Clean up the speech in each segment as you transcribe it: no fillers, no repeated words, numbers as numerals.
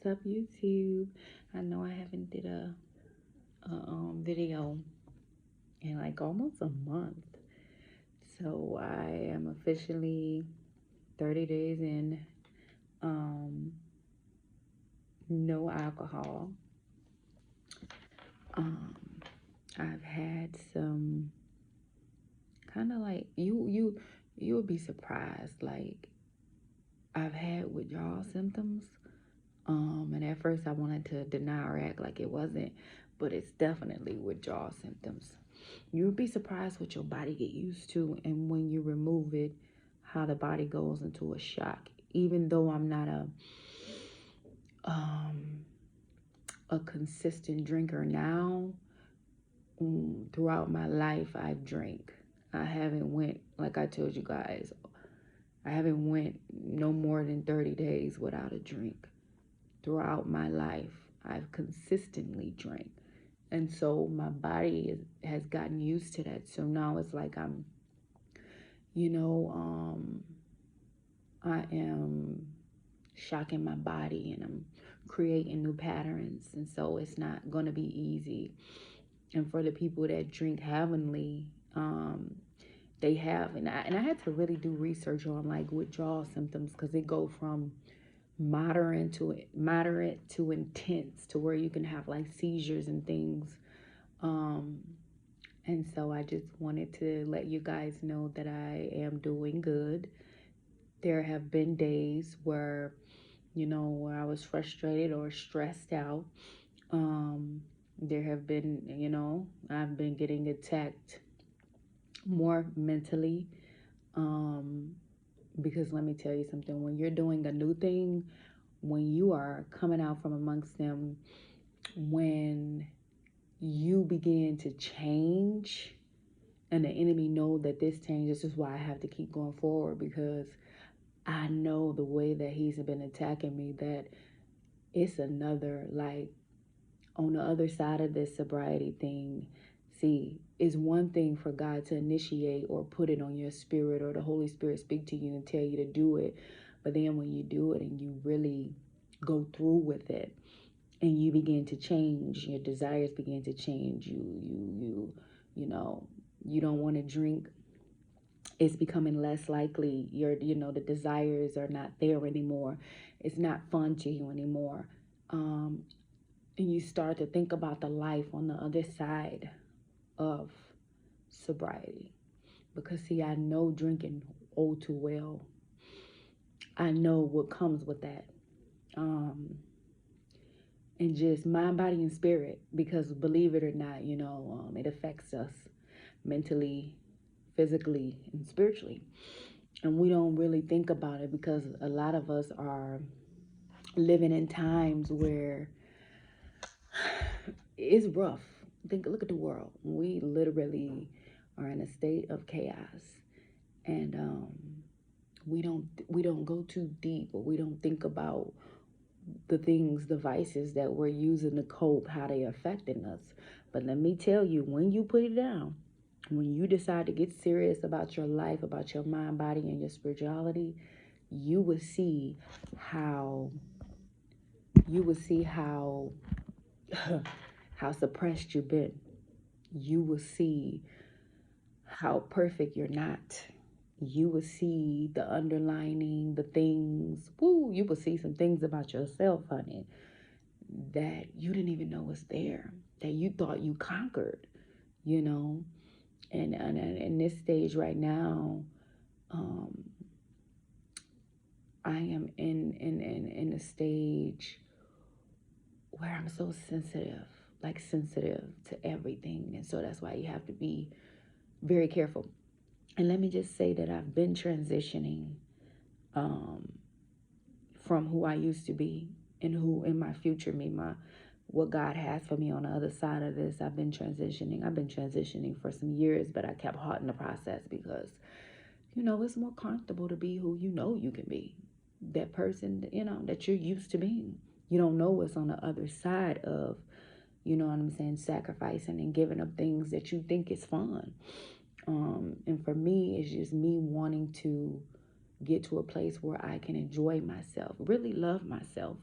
What's up, YouTube? I know I haven't did a video in like almost a month. So I am officially 30 days in. Um, no alcohol. Um, I've had some kind of like you would be surprised. Like I've had withdrawal symptoms. And at first I wanted to deny or act like it wasn't, but it's definitely withdrawal symptoms. You'll be surprised what your body get used to, and when you remove it, how the body goes into a shock. Even though I'm not um, a consistent drinker now, throughout my life I've drank. I haven't went, like I told you guys, I haven't went no more than 30 days without a drink. Throughout my life, I've consistently drank. And so my body has gotten used to that. So now it's like I'm, you know, I am shocking my body and I'm creating new patterns. And so it's not going to be easy. And for the people that drink heavenly, they have, and I had to really do research on like withdrawal symptoms because they go from moderate to intense to where you can have like seizures and things. Um, and so I just wanted to let you guys know that I am doing good. There have been days where, where I was frustrated or stressed out. There have been, I've been getting attacked more mentally. Um, because let me tell you something, when you're doing a new thing, when you are coming out from amongst them, when you begin to change and the enemy know that this change, this is why I have to keep going forward, because I know the way that he's been attacking me, that it's another, like, on the other side of this sobriety thing. See, it's one thing for God to initiate or put it on your spirit, or the Holy Spirit speak to you and tell you to do it. But then when you do it and you really go through with it and you begin to change, your desires begin to change. You know, you don't want to drink. It's becoming less likely. The desires are not there anymore. It's not fun to you anymore. Um, and you start to think about the life on the other side of sobriety. Because, see, I know drinking all too well. I know what comes with that. And just mind, body, and spirit. Because believe it or not, it affects us mentally, physically, and spiritually. And we don't really think about it because a lot of us are living in times where it's rough. Look at the world. We literally are in a state of chaos, and we don't go too deep, or we don't think about the vices that we're using to cope, how they affecting us. But let me tell you, when you put it down, when you decide to get serious about your life, about your mind, body, and your spirituality, you will see how you will see how how suppressed you've been. You will see how perfect you're not. You will see the underlining, the things. Woo, you will see some things about yourself, honey, that you didn't even know was there, that you thought you conquered, you know. And in this stage right now, um, I am in a stage where I'm so sensitive, like sensitive to everything. And so that's why you have to be very careful. And let me just say that I've been transitioning um, from who I used to be and who in my future me, what God has for me on the other side of this. I've been transitioning. I've been transitioning for some years, but I kept halting the process because, it's more comfortable to be who you can be. That person, that you're used to being. You don't know what's on the other side of, what I'm saying, sacrificing and giving up things that you think is fun. And for me, it's just me wanting to get to a place where I can enjoy myself, really love myself,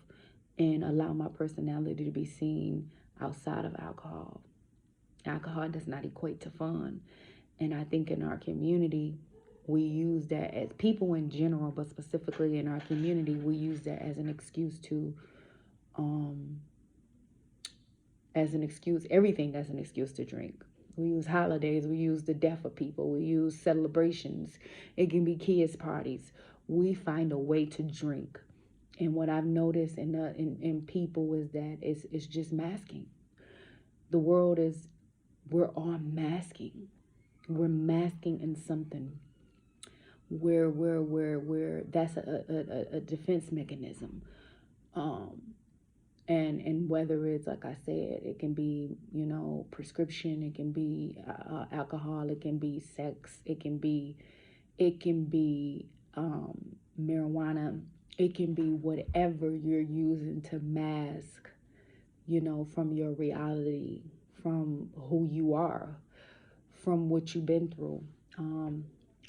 and allow my personality to be seen outside of alcohol. Alcohol does not equate to fun. And I think in our community, we use that as people in general, but specifically in our community, we use that as an excuse to, um, as an excuse, everything as an excuse to drink. We use holidays, we use the death of people, we use celebrations. It can be kids' parties. We find a way to drink. And what I've noticed in people is that it's just masking. The world is, we're all masking. We're masking in something where that's a defense mechanism. Um, and whether it's, like I said, it can be, prescription, it can be alcohol, it can be sex, it can be marijuana, it can be whatever you're using to mask, from your reality, from who you are, from what you've been through.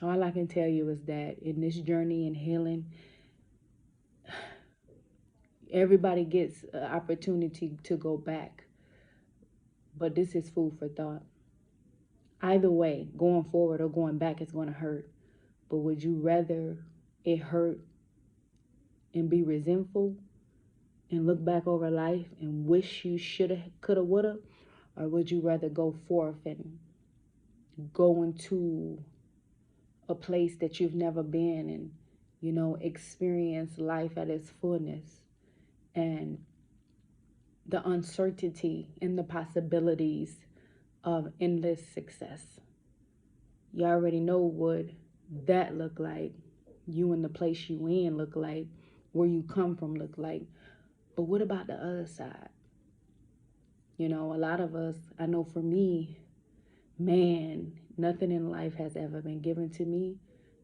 All I can tell you is that in this journey and healing, everybody gets an opportunity to go back, but this is food for thought. Either way, going forward or going back is going to hurt. But would you rather it hurt and be resentful and look back over life and wish you shoulda, coulda, woulda? Or would you rather go forth and go into a place that you've never been and, experience life at its fullness and the uncertainty and the possibilities of endless success? You already know what that look like. You and the place you in look like. Where you come from look like. But what about the other side? A lot of us, I know for me, man, nothing in life has ever been given to me.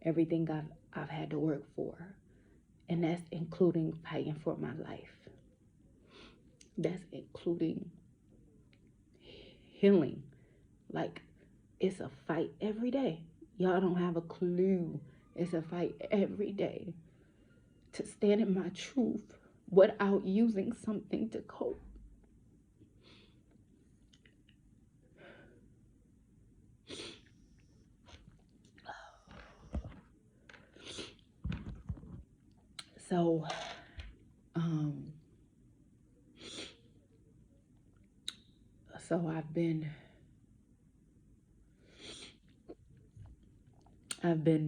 Everything I've had to work for. And that's including fighting for my life. That's including healing. Like, it's a fight every day. Y'all don't have a clue. It's a fight every day to stand in my truth without using something to cope. So, um, so I've been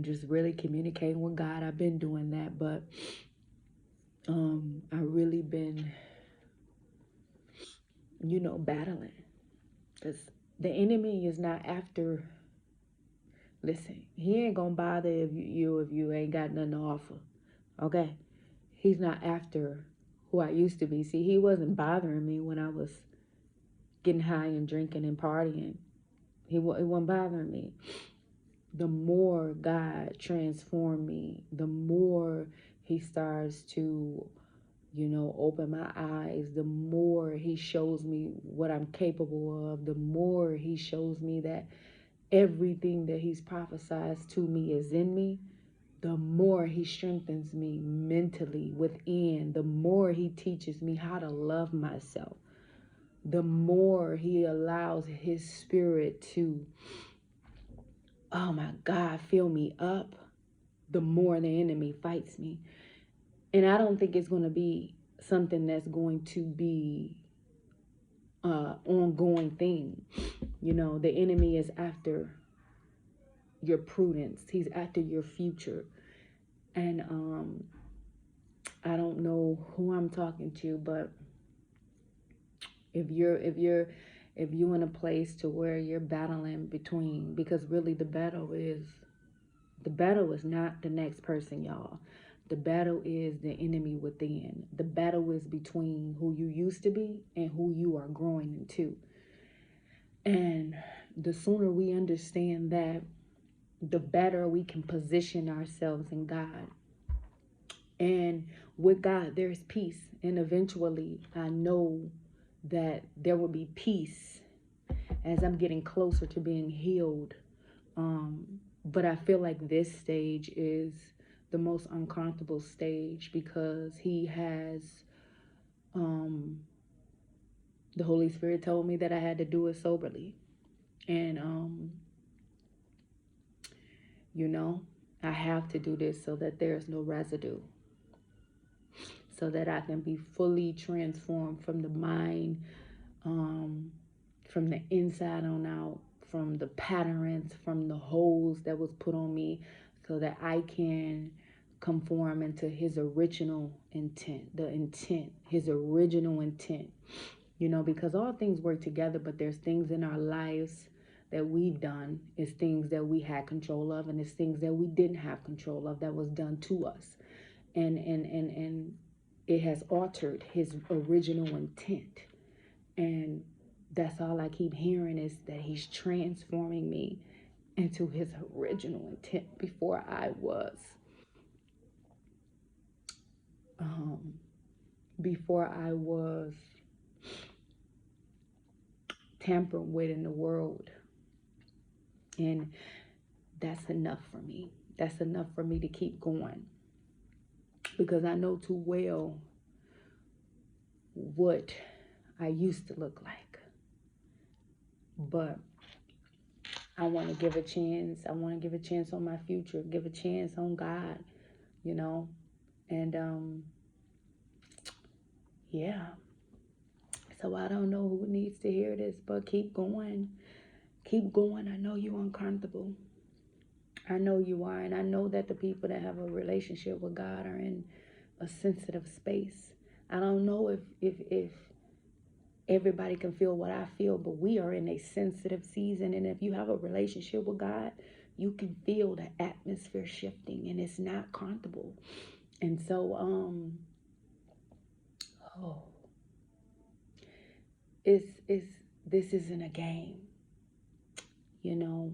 just really communicating with God. I've been doing that, but I really been, battling, because the enemy is not after. Listen, he ain't gonna bother if you ain't got nothing to offer. Okay, he's not after who I used to be. See, he wasn't bothering me when I was getting high and drinking and partying. It wasn't bothering me. The more God transformed me, the more he starts to, open my eyes, the more he shows me what I'm capable of, the more he shows me that everything that he's prophesied to me is in me, the more he strengthens me mentally within, the more he teaches me how to love myself, the more he allows his spirit to, oh my God, fill me up, the more the enemy fights me. And I don't think it's going to be something that's going to be ongoing thing. The enemy is after your prudence. He's after your future. And I don't know who I'm talking to, but if you're in a place to where you're battling between, because really the battle is not the next person, y'all. The battle is the enemy within. The battle is between who you used to be and who you are growing into. And the sooner we understand that, the better we can position ourselves in God. And with God, there's peace. And eventually, I know that there will be peace as I'm getting closer to being healed. But I feel like this stage is the most uncomfortable stage, because he has um, the Holy Spirit told me that I had to do it soberly. And, you know, I have to do this so that there's no residue, so that I can be fully transformed from the mind, um, from the inside on out, from the patterns, from the holes that was put on me, so that I can conform into his original intent, his original intent. You know, because all things work together, but there's things in our lives that we've done, is things that we had control of, and it's things that we didn't have control of that was done to us. And it has altered his original intent. And that's all I keep hearing, is that he's transforming me into his original intent before I was. Um, before I was tampered with in the world. And that's enough for me. That's enough for me to keep going. Because I know too well what I used to look like. But I want to give a chance. I want to give a chance on my future, give a chance on God, you know. And yeah. So I don't know who needs to hear this, but keep going. Keep going. I know you're uncomfortable. I know you are. And I know that the people that have a relationship with God are in a sensitive space. I don't know if everybody can feel what I feel, but we are in a sensitive season. And if you have a relationship with God, you can feel the atmosphere shifting, and it's not comfortable. And so, oh, it's this isn't a game, you know.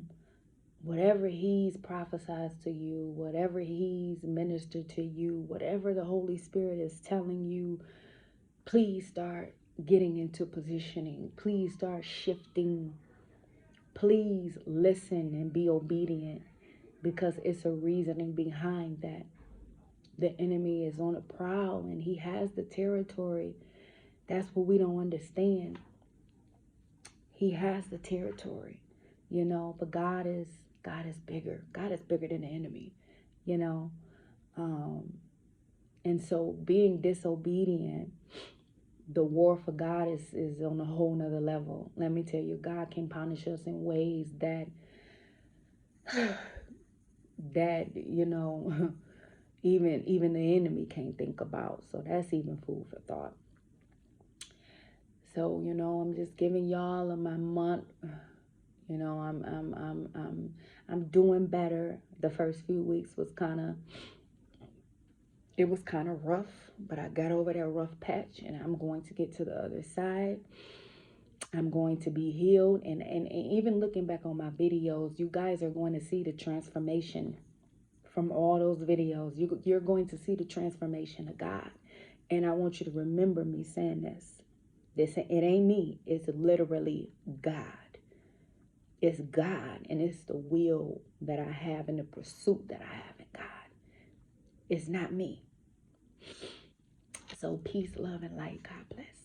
Whatever he's prophesied to you, whatever he's ministered to you, whatever the Holy Spirit is telling you, please start getting into positioning. Please start shifting. Please listen and be obedient, because it's a reasoning behind that. The enemy is on a prowl and he has the territory. That's what we don't understand. He has the territory, you know, but God is bigger. God is bigger than the enemy, you know. And so being disobedient, the war for God is on a whole nother level. Let me tell you, God can punish us in ways that you know, even the enemy can't think about. So that's even food for thought. So, you know, I'm just giving y'all my month. You know, I'm doing better. The first few weeks was kind of rough, but I got over that rough patch, and I'm going to get to the other side. I'm going to be healed. And even looking back on my videos, you guys are going to see the transformation from all those videos. You're going to see the transformation of God. And I want you to remember me saying this. It ain't me. It's literally God. It's God, and it's the will that I have and the pursuit that I have in God. It's not me. So peace, love, and light. God bless.